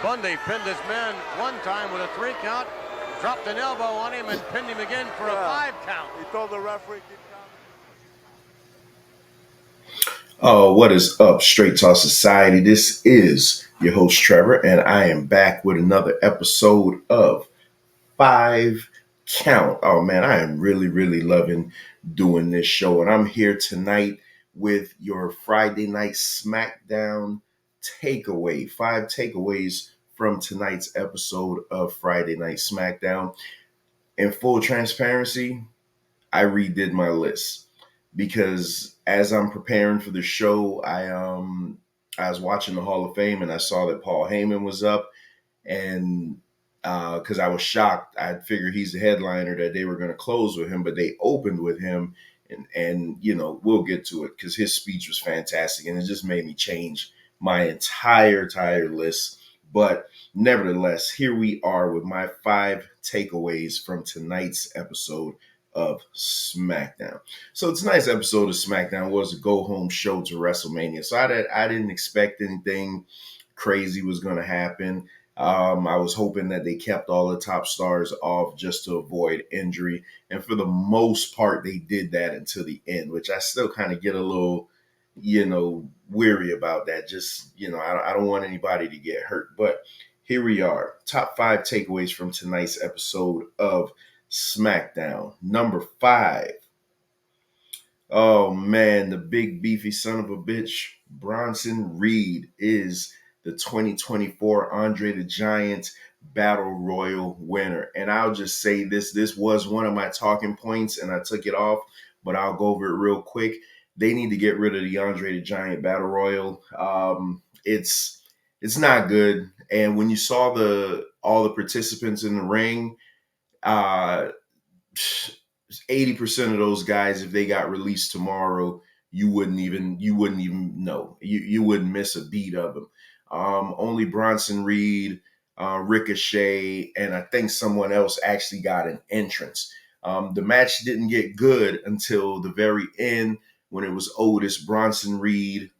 Bundy pinned his man one time with a 3 count, dropped an elbow on him, and pinned him again for a 5 count. He told the referee, keep counting. Oh, what is up, Straight Talk Society? This is your host, Trevor, and I am back with another episode of 5 Count. Oh, man, I am really loving doing this show, and I'm here tonight with your Friday Night Smackdown takeaway. 5 takeaways from tonight's episode of Friday Night Smackdown. In full transparency, I redid my list because as I'm preparing for the show, I was watching the Hall of Fame and I saw that Paul Heyman was up, and because I was shocked, I figured he's the headliner that they were going to close with him, but they opened with him, and you know we'll get to it because his speech was fantastic and it just made me change my entire list. But nevertheless, here we are with my 5 takeaways from tonight's episode of SmackDown. So tonight's episode of SmackDown was a go-home show to WrestleMania. So I didn't expect anything crazy was going to happen. I was hoping that they kept all the top stars off just to avoid injury. And for the most part, they did that until the end, which I still kind of get a little, weary about that. Just, I don't want anybody to get hurt. But here we are. Top 5 takeaways from tonight's episode of SmackDown. Number 5. Oh man, the big beefy son of a bitch, Bronson Reed, is the 2024 Andre the Giant Battle Royal winner. And I'll just say this was one of my talking points and I took it off, but I'll go over it real quick. They need to get rid of the Andre the Giant Battle Royal. It's not good. And when you saw all the participants in the ring, 80% of those guys, if they got released tomorrow, you wouldn't even know. You wouldn't miss a beat of them. Only Bronson Reed, Ricochet, and I think someone else actually got an entrance. The match didn't get good until the very end when it was Otis, Bronson Reed,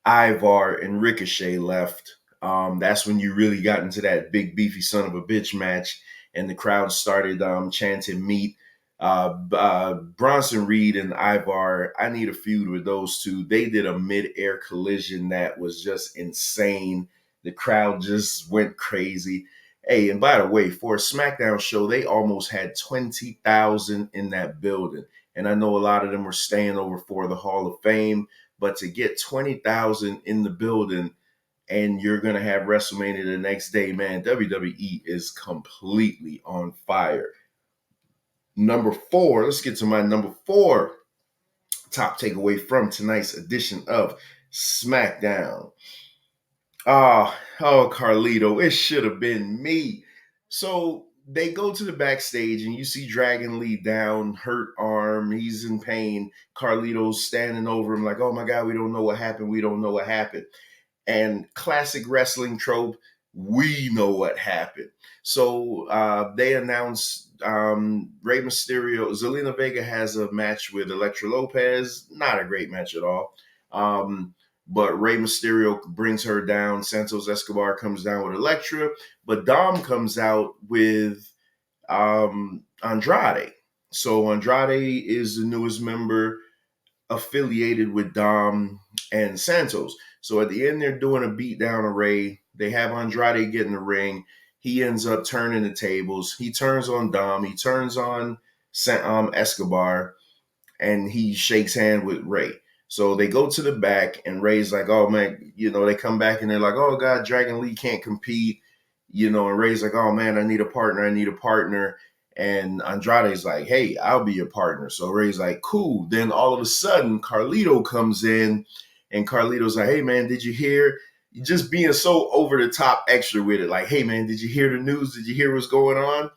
Ivar, and Ricochet left. That's when you really got into that big beefy son of a bitch match, and the crowd started chanting meat. Bronson Reed and Ivar, I need a feud with those two. They did a mid-air collision that was just insane. The crowd just went crazy. Hey, and by the way, for a SmackDown show, they almost had 20,000 in that building. And I know a lot of them were staying over for the Hall of Fame, but to get 20,000 in the building and you're going to have WrestleMania the next day, man, WWE is completely on fire. Number 4, let's get to my number 4 top takeaway from tonight's edition of SmackDown. Oh, Carlito, it should have been me. So they go to the backstage and you see Dragon Lee down, hurt arm, he's in pain. Carlito's standing over him like, oh my God, we don't know what happened. We don't know what happened. And classic wrestling trope, we know what happened. So they announced Rey Mysterio. Zelina Vega has a match with Elektra Lopez. Not a great match at all. But Rey Mysterio brings her down. Santos Escobar comes down with Elektra. But Dom comes out with Andrade. So Andrade is the newest member affiliated with Dom and Santos. So at the end, they're doing a beatdown of Rey. They have Andrade get in the ring. He ends up turning the tables. He turns on Dom. He turns on Escobar, and he shakes hand with Rey. So they go to the back, and Rey's like, oh, man, they come back, and they're like, oh, God, Dragon Lee can't compete. And Rey's like, oh, man, I need a partner. And Andrade's like, hey, I'll be your partner. So Rey's like, cool. Then all of a sudden, Carlito comes in, and Carlito's like, hey, man, did you hear? Just being so over the top extra with it. Like, hey, man, did you hear the news? Did you hear what's going on?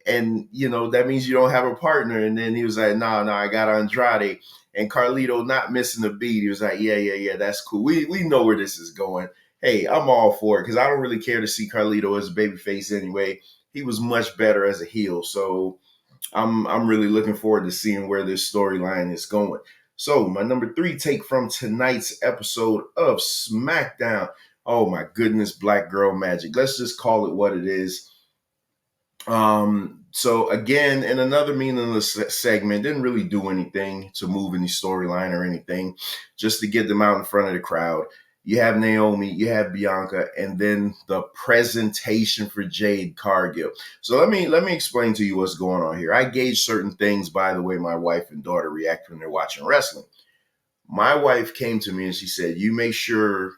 And, that means you don't have a partner. And then he was like, no, I got Andrade. And Carlito, not missing a beat, he was like, yeah, that's cool. We know where this is going. Hey, I'm all for it because I don't really care to see Carlito as a babyface anyway. He was much better as a heel. So I'm really looking forward to seeing where this storyline is going. So my number 3 take from tonight's episode of SmackDown. Oh my goodness, black girl magic. Let's just call it what it is. So again, in another meaningless segment, didn't really do anything to move any storyline or anything, just to get them out in front of the crowd. You have Naomi, you have Bianca, and then the presentation for Jade Cargill. So let me explain to you what's going on here. I gauge certain things by the way my wife and daughter react when they're watching wrestling. My wife came to me and she said, "You make sure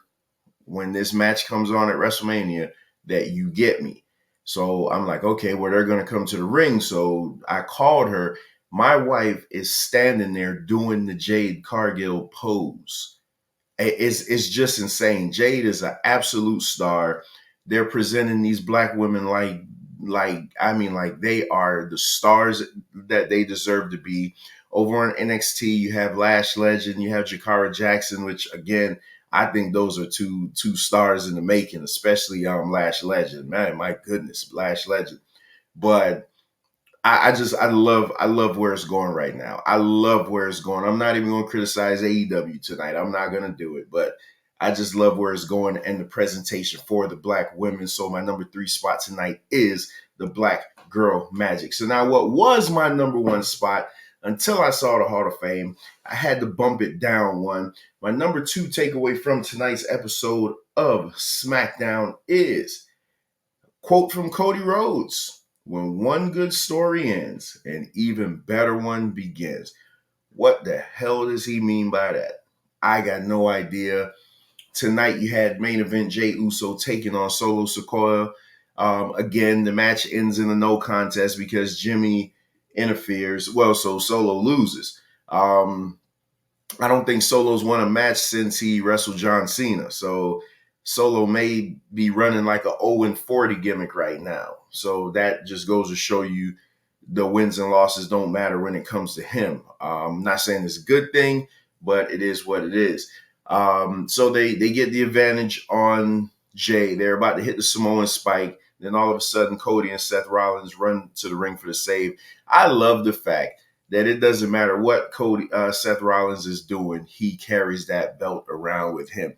when this match comes on at WrestleMania that you get me." So I'm like, okay, well, they're going to come to the ring. So I called her. My wife is standing there doing the Jade Cargill pose. It's just insane. Jade is an absolute star. They're presenting these black women like they are the stars that they deserve to be. Over on NXT, you have Lash Legend, you have Jakara Jackson, which again, I think those are two stars in the making, especially Lash Legend. Man, my goodness, Lash Legend. But I love where it's going right now. I love where it's going. I'm not even going to criticize AEW tonight. I'm not going to do it, but I just love where it's going and the presentation for the black women. So my number 3 spot tonight is the Black Girl Magic. So now what was my number 1 spot until I saw the Hall of Fame, I had to bump it down one. My number 2 takeaway from tonight's episode of SmackDown is, quote from Cody Rhodes: "When one good story ends, an even better one begins." What the hell does he mean by that? I got no idea. Tonight you had main event Jey Uso taking on Solo Sikoa. Again, the match ends in a no contest because Jimmy interferes. Well, so Solo loses. I don't think Solo's won a match since he wrestled John Cena. So Solo may be running like a 0-40 gimmick right now. So that just goes to show you the wins and losses don't matter when it comes to him. I'm not saying it's a good thing, but it is what it is. So they get the advantage on Jay. They're about to hit the Samoan spike. Then all of a sudden, Cody and Seth Rollins run to the ring for the save. I love the fact that it doesn't matter what Seth Rollins is doing. He carries that belt around with him.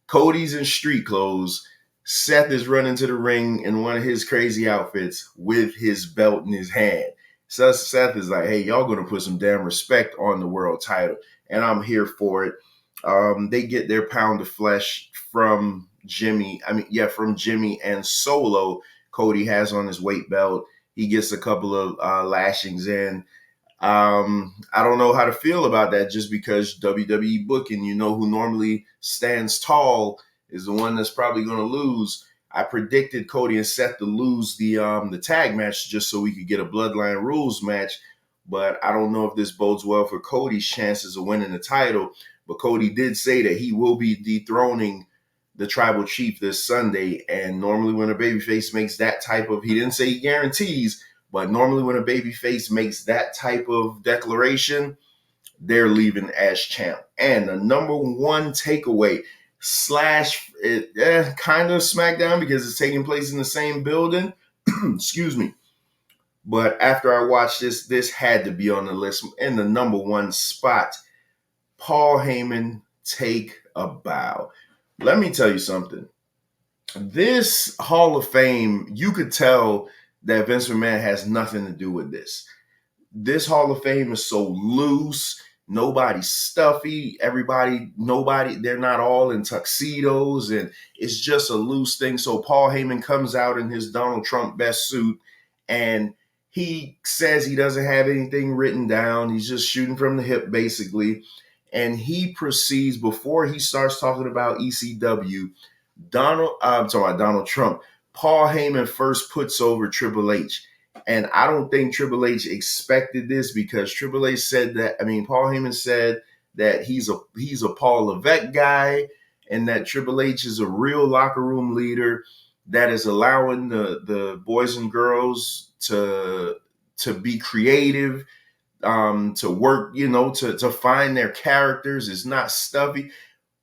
Cody's in street clothes. Seth is running to the ring in one of his crazy outfits with his belt in his hand. So Seth is like, hey, y'all going to put some damn respect on the world title. And I'm here for it. They get their pound of flesh from Jimmy. From Jimmy and Solo. Cody has on his weight belt. He gets a couple of lashings in. I don't know how to feel about that, just because WWE booking, who normally stands tall is the one that's probably going to lose. I predicted Cody and Seth to lose the tag match just so we could get a Bloodline Rules match, but I don't know if this bodes well for Cody's chances of winning the title. But Cody did say that he will be dethroning the Tribal Chief this Sunday, and normally when a babyface makes that type of, he didn't say he guarantees, but normally when a babyface makes that type of declaration, they're leaving as champ. And the number 1 takeaway / kind of SmackDown because it's taking place in the same building. Excuse me. But after I watched this had to be on the list. In the number 1 spot, Paul Heyman, take a bow. Let me tell you something. This Hall of Fame, you could tell that Vince McMahon has nothing to do with this. This Hall of Fame is so loose. Nobody's stuffy. They're not all in tuxedos, and it's just a loose thing. So Paul Heyman comes out in his Donald Trump best suit, and he says he doesn't have anything written down. He's just shooting from the hip, basically. And he proceeds, before he starts talking about ECW, I'm talking about Donald Trump, Paul Heyman first puts over Triple H. And I don't think Triple H expected this, because Triple H said that, Paul Heyman said that he's a Paul Levesque guy, and that Triple H is a real locker room leader that is allowing the boys and girls to be creative, to work, to find their characters. It's not stuffy.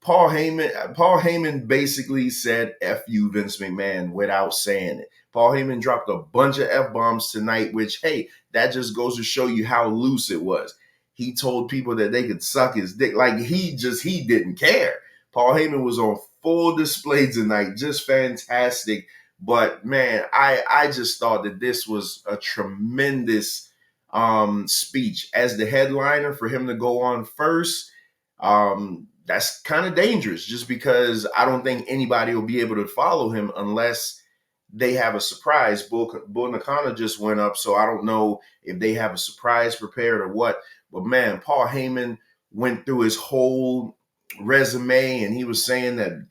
Paul Heyman basically said, F you, Vince McMahon, without saying it. Paul Heyman dropped a bunch of F-bombs tonight, which, hey, that just goes to show you how loose it was. He told people that they could suck his dick. Like, he didn't care. Paul Heyman was on full display tonight. Just fantastic. But man, I just thought that this was a tremendous speech. As the headliner, for him to go on first, that's kind of dangerous, just because I don't think anybody will be able to follow him unless they have a surprise. Bull Nakano just went up, so I don't know if they have a surprise prepared or what. But man, Paul Heyman went through his whole resume, and he was saying that,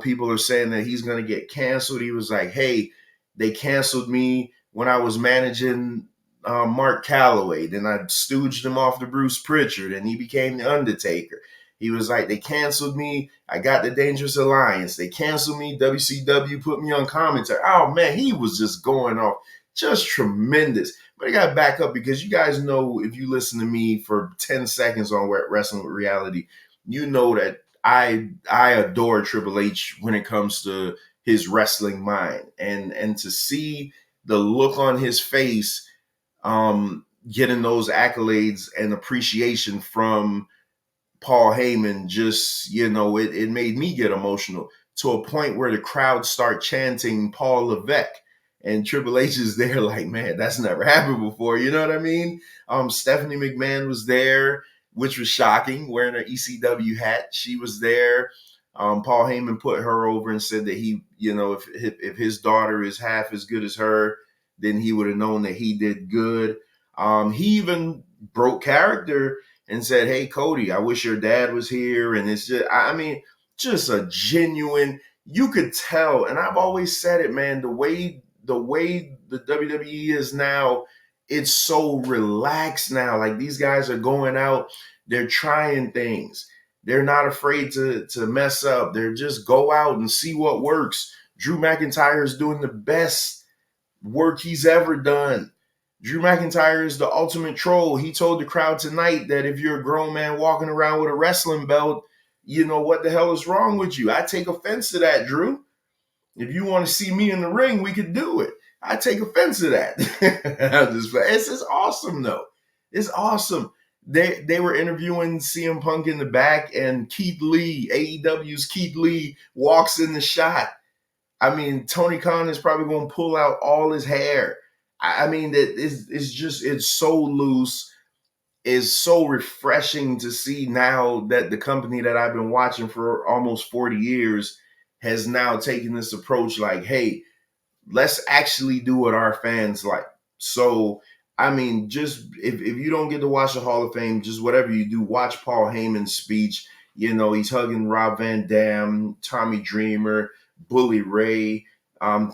people are saying that he's going to get canceled. He was like, hey, they canceled me when I was managing Mark Calloway. Then I stooged him off to Bruce Pritchard, and he became the Undertaker. He was like, they canceled me. I got the Dangerous Alliance. They canceled me. WCW put me on commentary. Oh, man, he was just going off. Just tremendous. But I got to back up, because you guys know, if you listen to me for 10 seconds on Wrestling with Reality, you know that I adore Triple H when it comes to his wrestling mind. And to see the look on his face, getting those accolades and appreciation from Paul Heyman, just, it made me get emotional, to a point where the crowd start chanting Paul Levesque, and Triple H is there like, man, that's never happened before. You know what I mean? Stephanie McMahon was there, which was shocking, wearing her ECW hat. She was there. Paul Heyman put her over and said that he, if his daughter is half as good as her, then he would have known that he did good. He even broke character and said, hey, Cody, I wish your dad was here. And it's just, just a genuine, you could tell. And I've always said it, man, the way the WWE is now, it's so relaxed now. Like, these guys are going out, they're trying things. They're not afraid to mess up. They're just go out and see what works. Drew McIntyre is doing the best work he's ever done. Drew McIntyre is the ultimate troll. He told the crowd tonight that if you're a grown man walking around with a wrestling belt, what the hell is wrong with you? I take offense to that, Drew. If you want to see me in the ring, we could do it. I take offense to that. It's just awesome, though. It's awesome. They were interviewing CM Punk in the back, and Keith Lee, AEW's Keith Lee, walks in the shot. Tony Khan is probably going to pull out all his hair. It's so loose. It's so refreshing to see now that the company that I've been watching for almost 40 years has now taken this approach like, hey, let's actually do what our fans like. So, just if you don't get to watch the Hall of Fame, just whatever you do, watch Paul Heyman's speech. He's hugging Rob Van Dam, Tommy Dreamer, Bully Ray,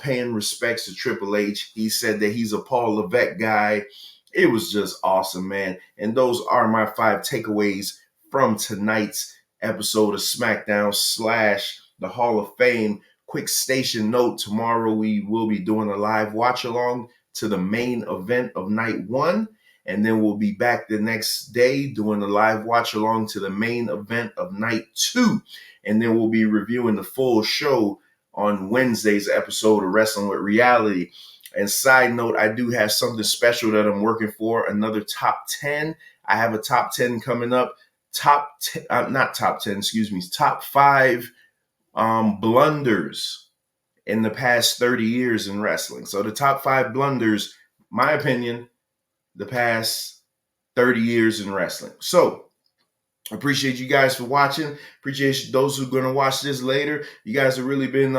paying respects to Triple H. He said that he's a Paul Levesque guy. It was just awesome, man. And those are my 5 takeaways from tonight's episode of SmackDown / the Hall of Fame. Quick station note, tomorrow we will be doing a live watch along to the main event of night 1. And then we'll be back the next day doing a live watch along to the main event of night 2. And then we'll be reviewing the full show on Wednesday's episode of Wrestling with Reality. And side note, I do have something special that I'm working for, another top 10. I have a top 10 coming up. Top 5 blunders in the past 30 years in wrestling. So the top 5 blunders, my opinion, the past 30 years in wrestling. So appreciate you guys for watching. Appreciate those who are going to watch this later. You guys have really been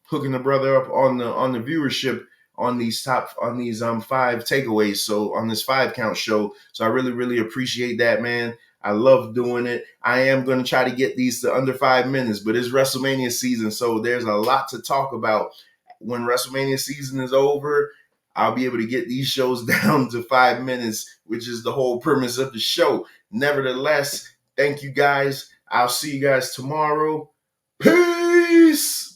hooking the brother up on the viewership on these 5 takeaways. So on this 5 count show. So I really, really appreciate that, man. I love doing it. I am going to try to get these to under 5 minutes, but it's WrestleMania season, so there's a lot to talk about. When WrestleMania season is over, I'll be able to get these shows down to 5 minutes, which is the whole premise of the show. Nevertheless, thank you guys. I'll see you guys tomorrow. Peace.